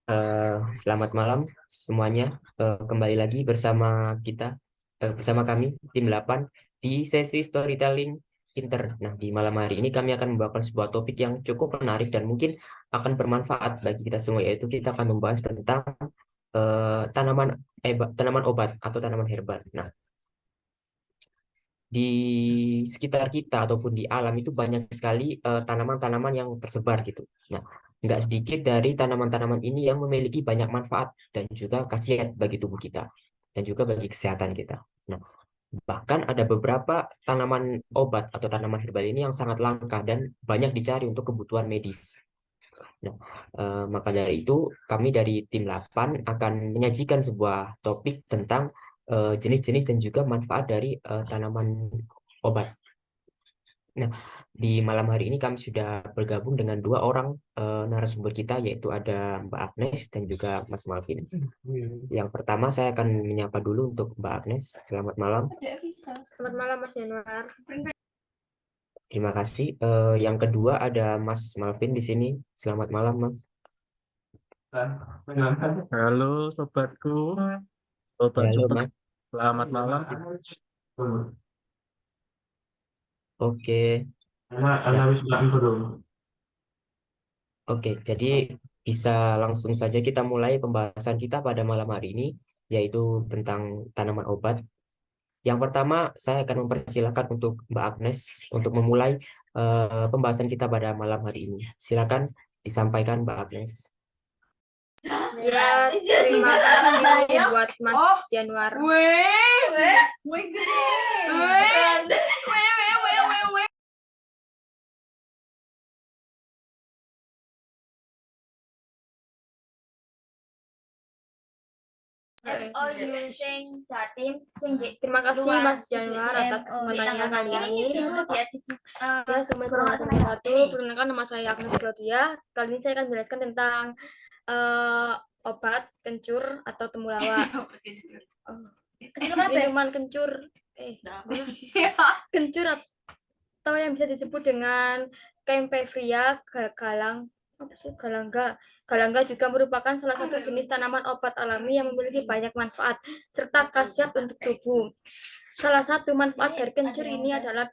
Eh, Selamat malam semuanya. Kembali lagi bersama kita, bersama kami tim 8 di sesi storytelling Inter. Nah, di malam hari ini kami akan membawakan sebuah topik yang cukup menarik dan mungkin akan bermanfaat bagi kita semua, yaitu kita akan membahas tentang tanaman tanaman obat atau tanaman herbal. Nah, di sekitar kita ataupun di alam itu banyak sekali tanaman-tanaman yang tersebar gitu. Nah, nggak sedikit dari tanaman-tanaman ini yang memiliki banyak manfaat dan juga khasiat bagi tubuh kita dan juga bagi kesehatan kita. Nah, bahkan ada beberapa tanaman obat atau tanaman herbal ini yang sangat langka dan banyak dicari untuk kebutuhan medis. Nah, maka dari itu kami dari tim 8 akan menyajikan sebuah topik tentang jenis-jenis dan juga manfaat dari tanaman obat. Nah, di malam hari ini kami sudah bergabung dengan dua orang narasumber kita, yaitu ada Mbak Agnes dan juga Mas Malvin. Yang pertama saya akan menyapa dulu untuk Mbak Agnes. Selamat malam. Selamat malam Mas Januar. Terima kasih. Yang kedua ada Mas Malvin di sini. Selamat malam, Mas. Halo sobatku, sobat Halo, sobat, Mas. selamat malam. Oke. Ya, oke. Jadi bisa langsung saja kita mulai pembahasan kita pada malam hari ini, yaitu tentang tanaman obat. Yang pertama, saya akan mempersilahkan untuk Mbak Agnes untuk memulai pembahasan kita pada malam hari ini. Silakan disampaikan, Mbak Agnes. Ya, terima kasih buat Mas Januar. Terima kasih Mas Januar atas kesempatannya kali ini. Ya, Assalamualaikum warahmatullahi wabarakatuh. Perkenalkan, nama saya Agnes Claudia. Kali ini saya akan menjelaskan tentang obat kencur atau temulawak. Minuman kencur, kencur atau yang bisa disebut dengan Campevria galang, galangga. Galangga juga merupakan salah satu jenis tanaman obat alami yang memiliki banyak manfaat serta khasiat untuk tubuh. Salah satu manfaat dari kencur ini adalah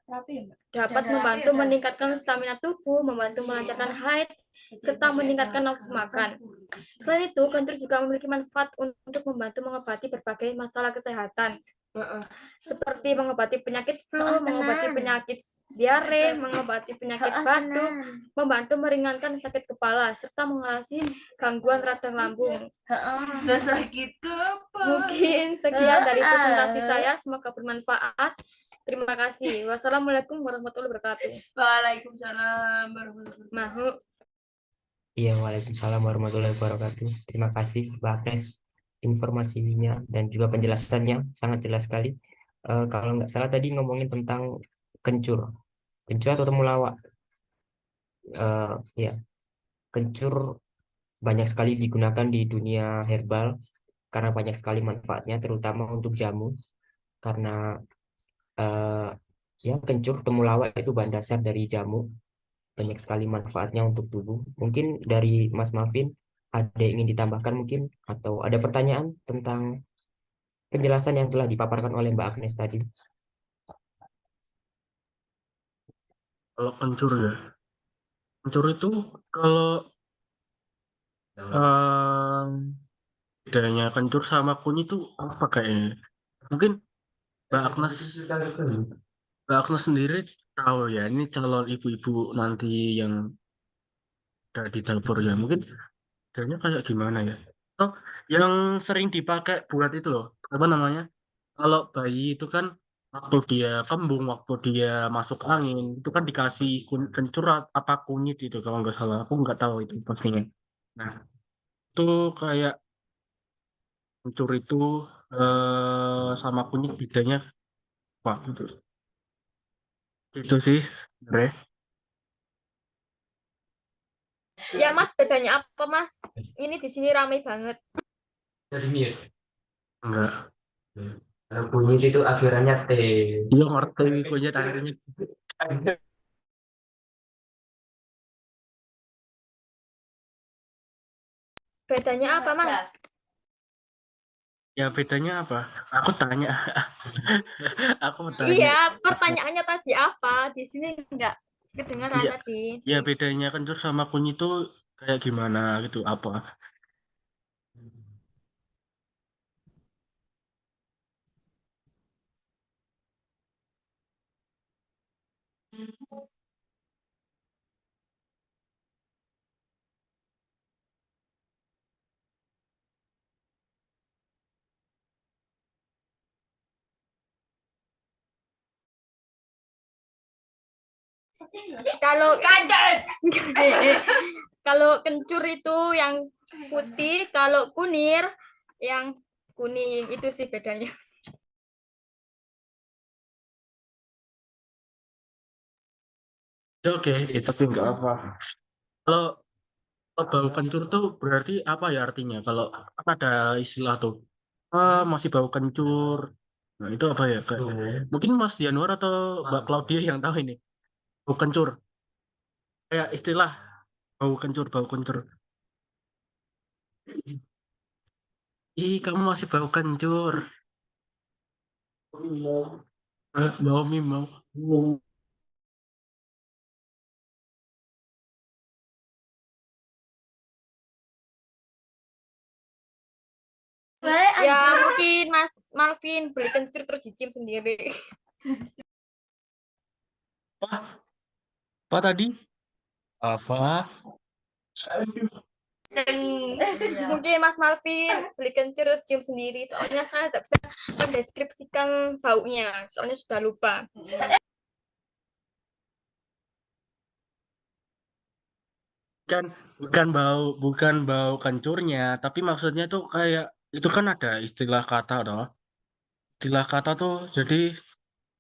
dapat membantu meningkatkan stamina tubuh, membantu melancarkan haid, serta meningkatkan nafsu makan. Selain itu, kencur juga memiliki manfaat untuk membantu mengobati berbagai masalah kesehatan, seperti mengobati penyakit flu, mengobati penyakit diare, mengobati penyakit batuk, membantu meringankan sakit kepala, serta mengatasi gangguan radang lambung. Mungkin sekian dari presentasi saya, semoga bermanfaat. Terima kasih. Wassalamualaikum warahmatullahi wabarakatuh. Waalaikumsalam warahmatullahi wabarakatuh. Iya, Waalaikumsalam warahmatullahi wabarakatuh. Terima kasih, Mbak Agnes, informasinya dan juga penjelasannya sangat jelas sekali. Kalau nggak salah tadi ngomongin tentang kencur, kencur atau temulawak. Ya, kencur banyak sekali digunakan di dunia herbal karena banyak sekali manfaatnya, terutama untuk jamu. Karena eh, ya kencur temulawak itu bahan dasar dari jamu, banyak sekali manfaatnya untuk tubuh. Mungkin dari Mas Malvin ada yang ingin ditambahkan mungkin atau ada pertanyaan tentang penjelasan yang telah dipaparkan oleh Mbak Agnes tadi. Kalau kencur ya, kencur itu kalau um, bedanya kencur sama kunyit itu apa kayaknya? Mungkin Mbak Agnes, Mbak Agnes sendiri tahu ya, ini calon ibu-ibu nanti yang ada di dapur ya, mungkin bedanya kayak gimana ya? Oh, yang sering dipakai buat itu loh, apa namanya? Kalau bayi itu kan waktu dia kembung, waktu dia masuk angin, itu kan dikasih kencur apa kunyit itu kalau nggak salah. Aku nggak tahu itu pastinya. Nah, itu kayak kencur itu sama kunyit bedanya apa gitu. Itu sih, Bre. Ya Mas, bedanya apa Mas? Ini di sini ramai banget. Jadi mir. Enggak. Kalau kunyit itu akhirannya T. Iya ngerti kunyit akhirnya. Bedanya apa, Mas? Ya bedanya apa? Aku tanya. Aku tanya. Iya, pertanyaannya tadi apa? Di sini enggak kedengaran Ya, tadi. ya bedanya kencur sama kunyit itu kayak gimana gitu apa? Kalau kalau kencur itu yang putih, kalau kunir yang kuning. Itu sih bedanya. Ya, oke, tapi nggak apa. Kalau kalau bau kencur tuh berarti apa ya artinya? Kalau kan ada istilah tuh, masih bau kencur. Nah itu apa ya? Kayak, mungkin Mas Januar atau Mbak Claudia yang tahu ini. Bau kencur. Kayak istilah bau kencur, bau kencur. Ih, kamu masih bau kencur. Mau mie mau. Ya mungkin Mas Malvin beli kencur terus dicium sendiri. Apa? Apa tadi? Apa? Dan mungkin Mas Malvin beli kencur terus cium sendiri. Soalnya saya tidak bisa mendeskripsikan baunya. Soalnya sudah lupa. Bukan, bukan bau kencurnya, tapi maksudnya tuh kayak itu kan ada istilah kata toh. Istilah kata tuh jadi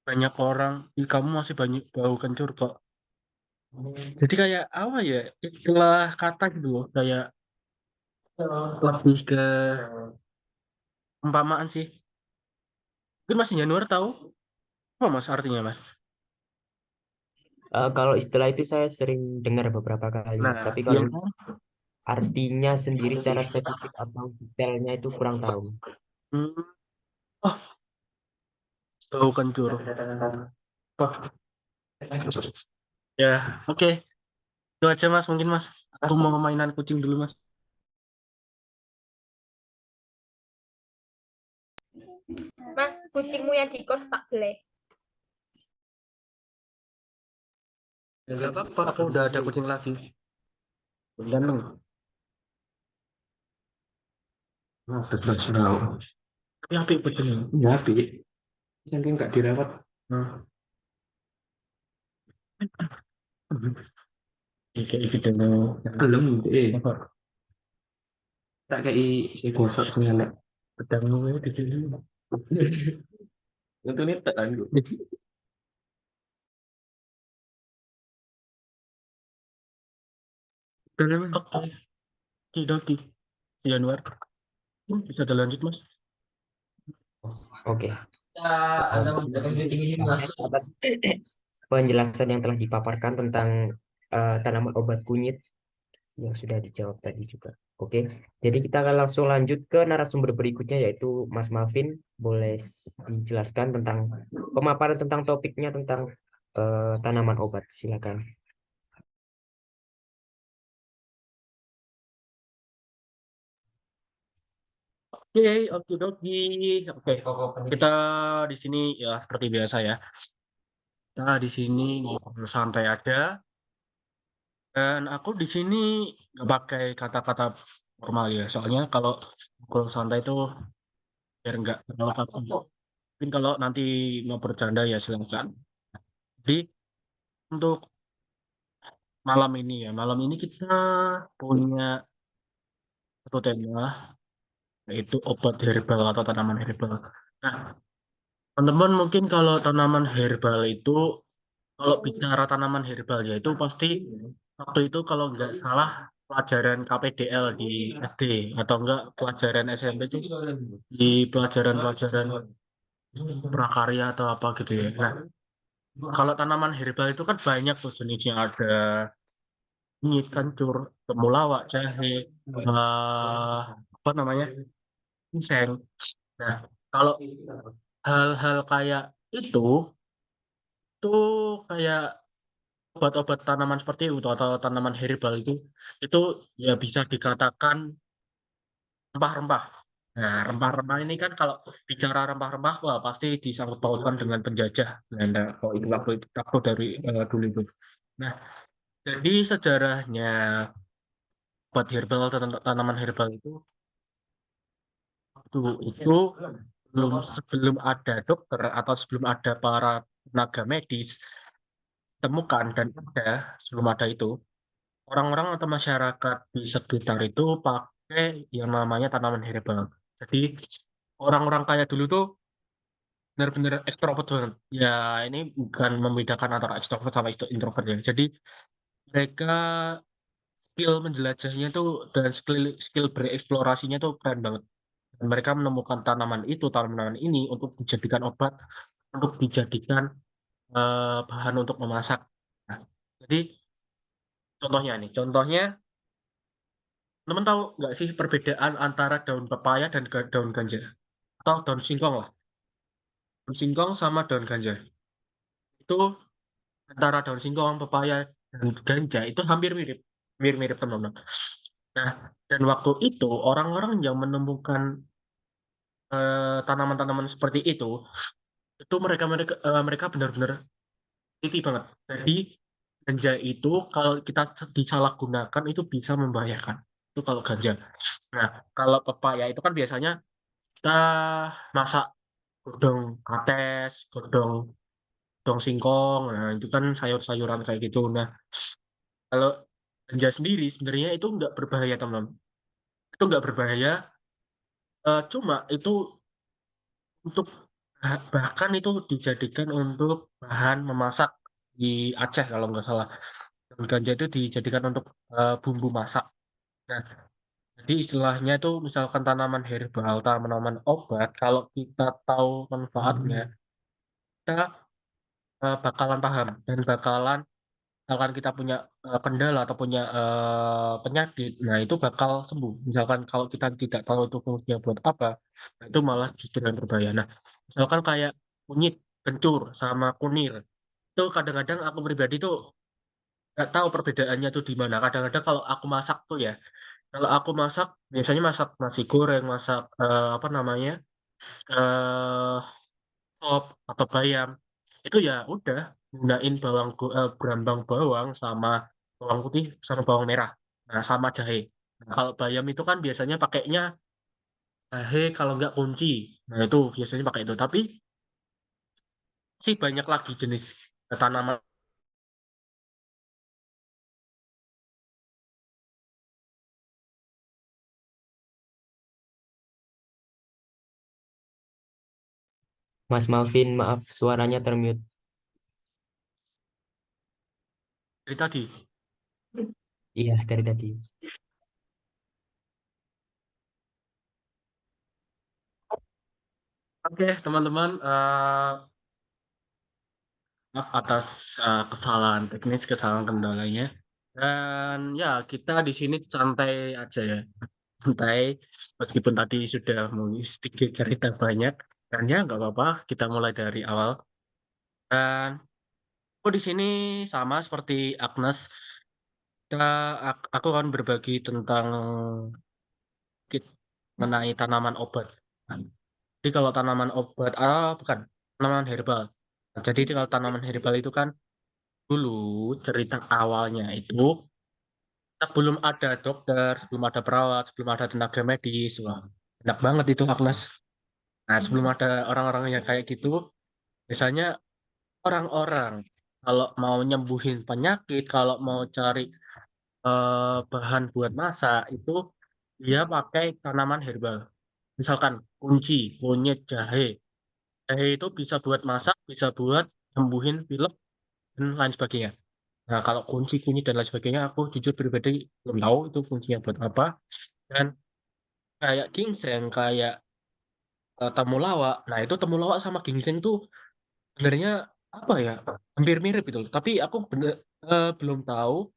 banyak orang, "Ih, kamu masih banyak bau kencur kok." Jadi kayak apa ya? Istilah kata gitu loh, kayak lebih ke umpamaan sih. Mungkin Mas Januar tahu apa Mas artinya Mas? Kalau istilah itu saya sering dengar beberapa kali, Mas. Nah, Tapi iya kalau kan? artinya sendiri secara spesifik atau detailnya itu kurang tahu. Hmm, oh, bau kencur. Wah, ya, oke. Itu aja Mas, mungkin Mas. Aku mau mainan kucing dulu Mas. Mas, kucingmu yang di kos tak boleh. Ya, nggak apa-apa, aku udah ada kucing lagi. Ganteng. Nah, terus tahu. Tapi apik kucingnya. Ya, apik. Yang nggak dirawat. Nah, kayak gitu dong. Belum, apa? Tak kayak si gosok sengaja. Pedang lu di sini. Itu nih tekan gue. Dalam oke. Kidoki. Januar. Bisa dilanjut, Mas. Oke. Terima kasih atas penjelasan yang telah dipaparkan tentang tanaman obat kunyit yang sudah dijawab tadi juga. Oke, jadi kita akan langsung lanjut ke narasumber berikutnya yaitu Mas Malvin. Boleh dijelaskan tentang pemaparan tentang topiknya tentang tanaman obat. Silakan. Oke, oke, doki. Oke, kita di sini ya seperti biasa ya. Kita di sini ngobrol santai aja. Dan aku di sini nggak pakai kata-kata formal ya. Soalnya kalau ngobrol santai itu biar nggak terlalu kaku. Mungkin kalau nanti mau bercanda ya silakan. Jadi untuk malam ini kita punya satu tema yaitu obat herbal atau tanaman herbal. Nah, teman-teman mungkin kalau tanaman herbal itu kalau bicara tanaman herbal ya itu pasti waktu itu kalau nggak salah pelajaran KPDL di SD atau enggak pelajaran SMP itu di pelajaran-pelajaran prakarya atau apa gitu ya. Nah, kalau tanaman herbal itu kan banyak tuh jenisnya ada kunyit, kencur, temulawak, jahe, apa namanya, ginseng. Nah, kalau hal-hal kayak itu kayak obat-obat tanaman seperti itu atau tanaman herbal itu ya bisa dikatakan rempah-rempah. Nah, rempah-rempah ini kan kalau bicara rempah-rempah, wah pasti disangkut pautkan dengan penjajah Belanda kalau itu waktu dari dulu itu. Nah, jadi sejarahnya obat herbal, tanaman herbal itu sebelum ada dokter atau sebelum ada para tenaga medis temukan dan ada sebelum ada itu orang-orang atau masyarakat di sekitar itu pakai yang namanya tanaman herbal. Jadi orang-orang kaya dulu tuh benar-benar ekstrovert banget. Ya ini bukan membedakan antara ekstrovert sama introvert ya. Jadi mereka skill menjelajahnya tuh dan skill skill bereksplorasinya tuh keren banget. Dan mereka menemukan tanaman ini untuk dijadikan obat, untuk dijadikan bahan untuk memasak. Nah, jadi contohnya teman tahu nggak sih perbedaan antara daun pepaya dan daun ganja atau daun singkong lah, daun singkong sama daun ganja itu antara daun singkong, pepaya dan ganja itu hampir mirip, mirip teman-teman. Nah, dan waktu itu orang-orang yang menemukan tanaman-tanaman seperti itu mereka benar-benar teliti banget. Jadi ganja itu kalau kita disalahgunakan itu bisa membahayakan. Itu kalau ganja. Nah, kalau pepaya itu kan biasanya kita masak godong kates, godong singkong. Nah, itu kan sayur-sayuran kayak gitu. Nah, kalau ganja sendiri sebenarnya itu nggak berbahaya, teman. Itu nggak berbahaya. Cuma itu untuk bahkan itu dijadikan untuk bahan memasak di Aceh kalau nggak salah. Dan ganja itu dijadikan untuk bumbu masak. Nah, jadi istilahnya itu misalkan tanaman herbal, tanaman obat, kalau kita tahu manfaatnya, kita bakalan paham dan bakalan misalkan kita punya kendala atau punya penyakit, nah itu bakal sembuh. Misalkan kalau kita tidak tahu itu fungsinya buat apa, nah itu malah justru yang berbahaya. Nah, misalkan kayak kunyit, kencur, sama kunir, itu kadang-kadang aku pribadi tuh nggak tahu perbedaannya tuh di mana. Kadang-kadang kalau aku masak tuh ya, kalau aku masak biasanya masak nasi goreng, masak apa namanya, eh sop atau bayam itu ya udah gunain berambang bawang sama bawang putih sama bawang merah, nah sama jahe. Nah, kalau bayam itu kan biasanya pakainya jahe kalau nggak kunci, nah itu biasanya pakai itu, tapi sih banyak lagi jenis tanaman. Mas Malvin, maaf suaranya termute. Dari tadi. Iya, dari tadi. Oke teman-teman, maaf atas kesalahan teknis, kesalahan kendalanya. Dan ya, kita di sini santai aja ya. Santai, meskipun tadi sudah mau sedikit cerita banyak. Dan ya, nggak apa-apa, kita mulai dari awal. Dan aku di sini sama seperti Agnes, kita, aku akan berbagi tentang sedikit mengenai tanaman obat. Nah, jadi kalau tanaman obat, bukan, tanaman herbal. Nah, jadi kalau tanaman herbal itu kan dulu cerita awalnya itu sebelum ada dokter, sebelum ada perawat, sebelum ada tenaga medis, wah enak banget itu Agnes. Nah sebelum ada orang-orang yang kayak gitu, biasanya orang-orang kalau mau nyembuhin penyakit, kalau mau cari bahan buat masak itu dia pakai tanaman herbal. Misalkan kunci, kunyit, jahe. Jahe itu bisa buat masak, bisa buat sembuhin pilek dan lain sebagainya. Nah, kalau kunci kunyit dan lain sebagainya, aku jujur pribadi belum tahu itu fungsinya buat apa. Dan kayak ginseng, kayak temulawak. Nah, itu temulawak sama ginseng itu sebenarnya apa ya? Hampir mirip itu. Tapi aku belum tahu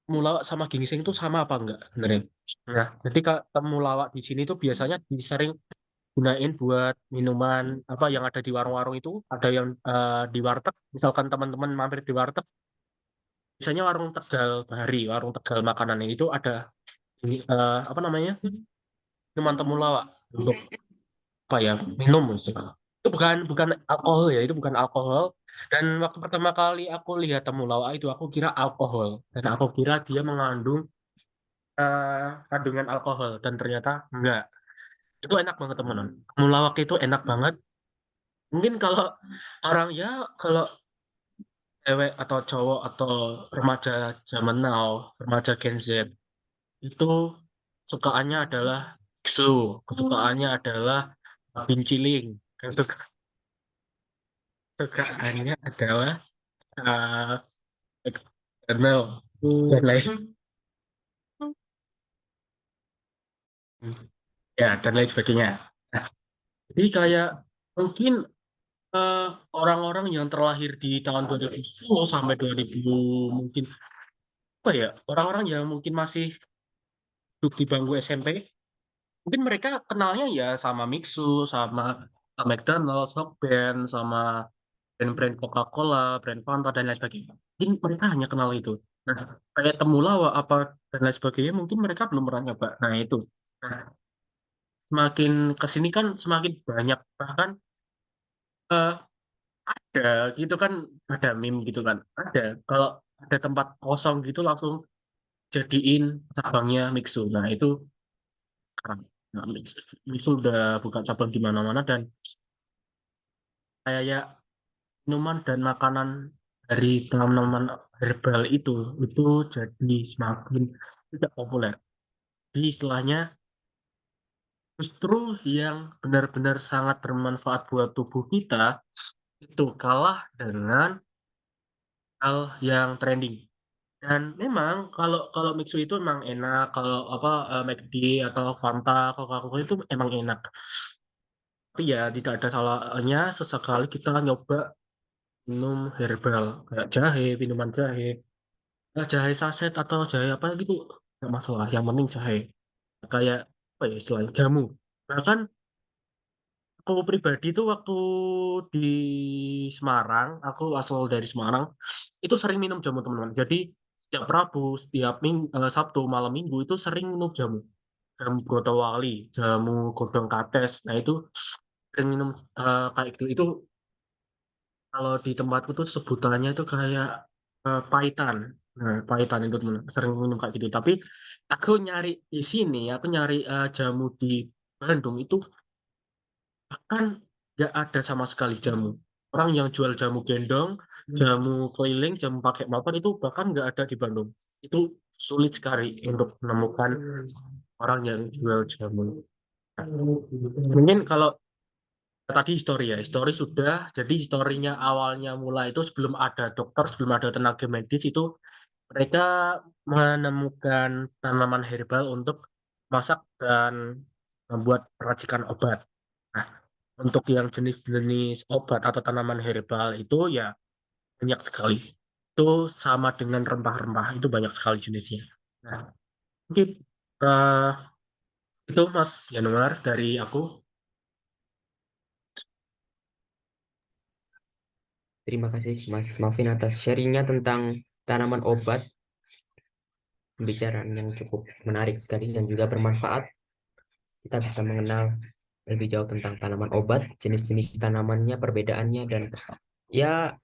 temulawak sama ginseng itu sama apa enggak sebenarnya? Nah, jadi kalau temulawak di sini tuh biasanya disering gunain buat minuman apa yang ada di warung-warung itu, ada yang di warteg, misalkan teman-teman mampir di warteg, biasanya warung Tegal Bahari, warung Tegal makanan itu ada ini, apa namanya? Minuman temulawak untuk apa ya? Minum maksudnya. Itu bukan alkohol ya, itu bukan alkohol. Dan waktu pertama kali aku lihat temulawak itu aku kira alkohol dan aku kira dia mengandung kandungan alkohol dan ternyata enggak. Itu enak banget teman-teman. Temulawak itu enak banget. Mungkin kalau orang ya kalau cewek atau cowok atau remaja zaman now, remaja Gen Z itu sukaannya adalah biksu, kesukaannya adalah binciling, kesukaannya adalah uh, McDonald dan lain ya dan lain sebagainya. Nah, jadi kayak mungkin eh, orang-orang yang terlahir di tahun 2010 sampai 2000 mungkin apa ya orang-orang yang mungkin masih duduk di bangku SMP mungkin mereka kenalnya ya sama Mixu sama McDonald's, Hokben sama brand-brand Coca-Cola, brand Fanta dan lain sebagainya mungkin mereka hanya kenal itu. Nah kayak temulawak apa dan lain sebagainya mungkin mereka belum pernah nyoba. Nah itu nah, semakin kesini kan semakin banyak bahkan eh, ada gitu kan ada meme gitu kan ada kalau ada tempat kosong gitu langsung jadiin cabangnya Mixu. Nah itu sekarang nah, Mixu udah buka cabang di mana-mana dan kayak ya minuman dan makanan dari tanaman herbal itu jadi semakin tidak populer. Jadi istilahnya justru yang benar-benar sangat bermanfaat buat tubuh kita itu kalah dengan hal yang trending. Dan memang kalau kalau Mixu itu memang enak, kalau apa McD atau Fanta, Coca-Cola itu emang enak. Tapi ya tidak ada salahnya sesekali kita nyoba minum herbal kayak jahe, minuman jahe, jahe saset atau jahe apa gitu nggak masalah. Yang penting jahe kayak apa ya istilahnya jamu. Bahkan aku pribadi tuh waktu di Semarang, aku asal dari Semarang, itu sering minum jamu teman-teman. Jadi setiap Rabu, setiap Sabtu, malam Minggu itu sering minum jamu. Jamu Gotowali, jamu Godong Kates. Nah itu sering minum kayak gitu. Itu kalau di tempatku tuh sebutannya itu kayak pahitan. Nah, pahitan itu teman. Sering minum kayak gitu. Tapi aku nyari di sini, aku nyari jamu di Bandung itu bahkan nggak ada sama sekali jamu. Orang yang jual jamu gendong, jamu keliling, jamu pakai motor itu bahkan nggak ada di Bandung. Itu sulit sekali untuk menemukan orang yang jual jamu. Nah, mungkin kalau tadi histori ya, histori sudah. Jadi historinya awalnya mulai itu sebelum ada dokter, sebelum ada tenaga medis itu mereka menemukan tanaman herbal untuk masak dan membuat racikan obat. Nah, untuk yang jenis-jenis obat atau tanaman herbal itu ya banyak sekali. Itu sama dengan rempah-rempah, itu banyak sekali jenisnya. Nah, mungkin eh, itu Mas Yanuar dari aku. Terima kasih Mas Malvin atas sharingnya tentang tanaman obat, pembicaraan yang cukup menarik sekali dan juga bermanfaat. Kita bisa mengenal lebih jauh tentang tanaman obat, jenis-jenis tanamannya, perbedaannya, dan ya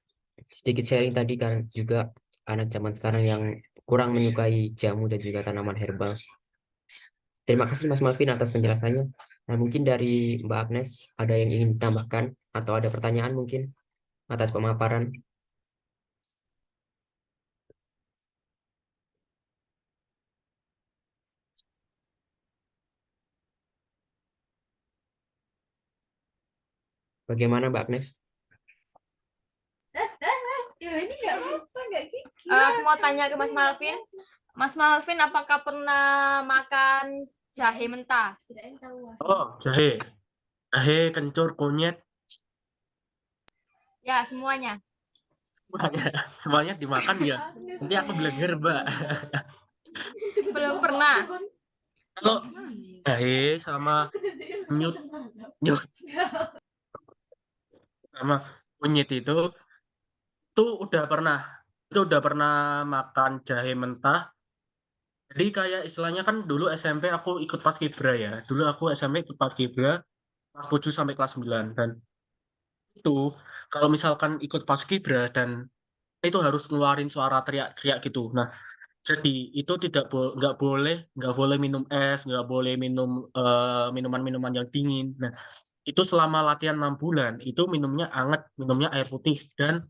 sedikit sharing tadi kan juga anak zaman sekarang yang kurang menyukai jamu dan juga tanaman herbal. Terima kasih Mas Malvin atas penjelasannya. Nah, mungkin dari Mbak Agnes ada yang ingin ditambahkan atau ada pertanyaan mungkin atas pemaparan. Bagaimana Mbak Agnes? Aku mau tanya ke Mas Malvin. Mas Malvin, apakah pernah makan jahe mentah? Oh, jahe. Jahe, kencur, kunyit. Ya, semuanya. Semuanya dimakan ya. Nanti aku bilang Mbak. Belum pernah. Kalau jahe sama nyut nyut sama kunyit itu udah pernah makan jahe mentah. Jadi kayak istilahnya kan dulu SMP aku ikut paskibra ya. Dulu aku SMP ikut paskibra kelas 7 sampai kelas 9 dan itu kalau misalkan ikut paskibra dan itu harus ngeluarin suara teriak-teriak gitu. Nah, jadi itu nggak boleh minum es, nggak boleh minum minuman-minuman yang dingin. Nah, itu selama latihan 6 bulan itu minumnya anget, minumnya air putih dan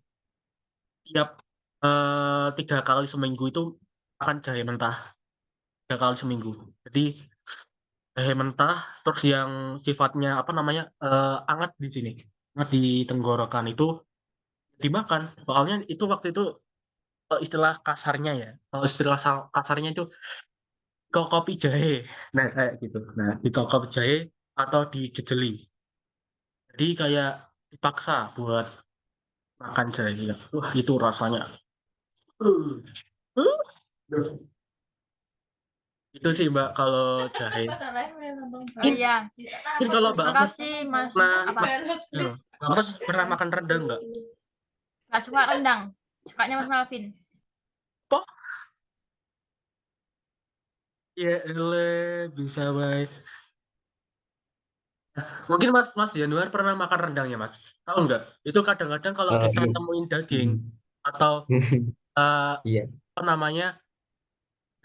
tiap 3 kali seminggu itu makan jahe mentah 3 kali seminggu. Jadi jahe mentah terus yang sifatnya apa namanya anget di sini, anget di tenggorokan itu dimakan. Soalnya itu waktu itu istilah kasarnya ya, kalau istilah kasarnya itu kopi jahe. Nah kayak gitu. Nah di kopi jahe atau dijejeli. Jadi kayak dipaksa buat makan jahe. Wah itu rasanya. Uh, uh. Itu sih Mbak kalau jahe. Oh iya. Mungkin kalau Mbak Agnes Makasih Mas. pernah Apa? Mbak Agnes pernah makan rendang nggak? Nggak suka rendang. Sukanya Mas Melvin. Kok ya bisa baik. Mungkin Mas Januar pernah makan rendang ya Mas? Tahu nggak? Itu kadang-kadang kalau kita Iya. temuin daging Mm. atau eh, Iya, apa namanya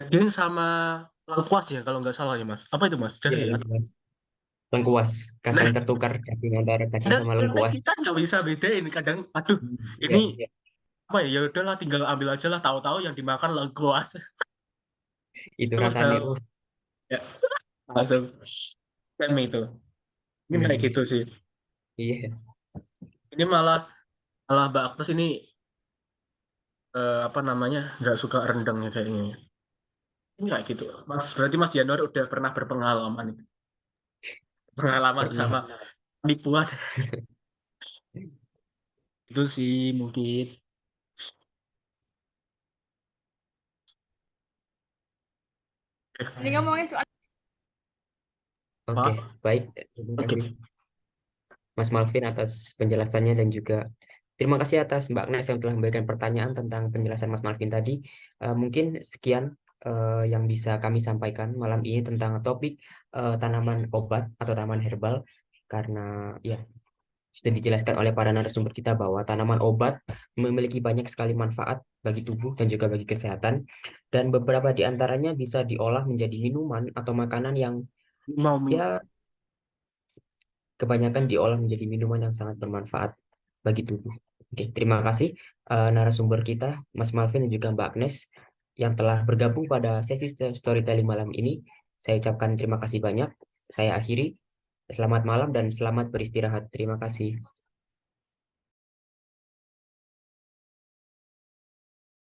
daging sama lengkuas ya kalau nggak salah ya Mas. Apa itu Mas? iya Jahe atau lengkuas. Lengkuas. nah Kadang tertukar daging antara daging sama kadang lengkuas. kita nggak bisa bedain kadang aduh Iya, ini iya. apa ya, ya udahlah tinggal ambil aja lah tahu-tahu yang dimakan lengkuas. Itu Terus rasanya. ya langsung scam itu. Ini kayak Mm. gitu sih. Iya. Ini malah malah Mbak Aktus ini apa namanya nggak suka rendangnya kayaknya. Ini kayak gitu. Mas berarti Mas Januar udah pernah berpengalaman pengalaman Pernah. sama penipuan itu sih mungkin. Ini ngomongin soal Oke, Apa? baik. Terima Oke. kasih Mas Malvin atas penjelasannya dan juga terima kasih atas Mbak Agnes yang telah memberikan pertanyaan tentang penjelasan Mas Malvin tadi. Mungkin sekian yang bisa kami sampaikan malam ini tentang topik tanaman obat atau tanaman herbal karena ya sudah dijelaskan oleh para narasumber kita bahwa tanaman obat memiliki banyak sekali manfaat bagi tubuh dan juga bagi kesehatan dan beberapa di antaranya bisa diolah menjadi minuman atau makanan yang Mau ya kebanyakan diolah menjadi minuman yang sangat bermanfaat bagi tubuh. Oke, terima kasih narasumber kita, Mas Malvin dan juga Mbak Agnes, yang telah bergabung pada sesi storytelling malam ini. Saya ucapkan terima kasih banyak. Saya akhiri. Selamat malam dan selamat beristirahat. Terima kasih.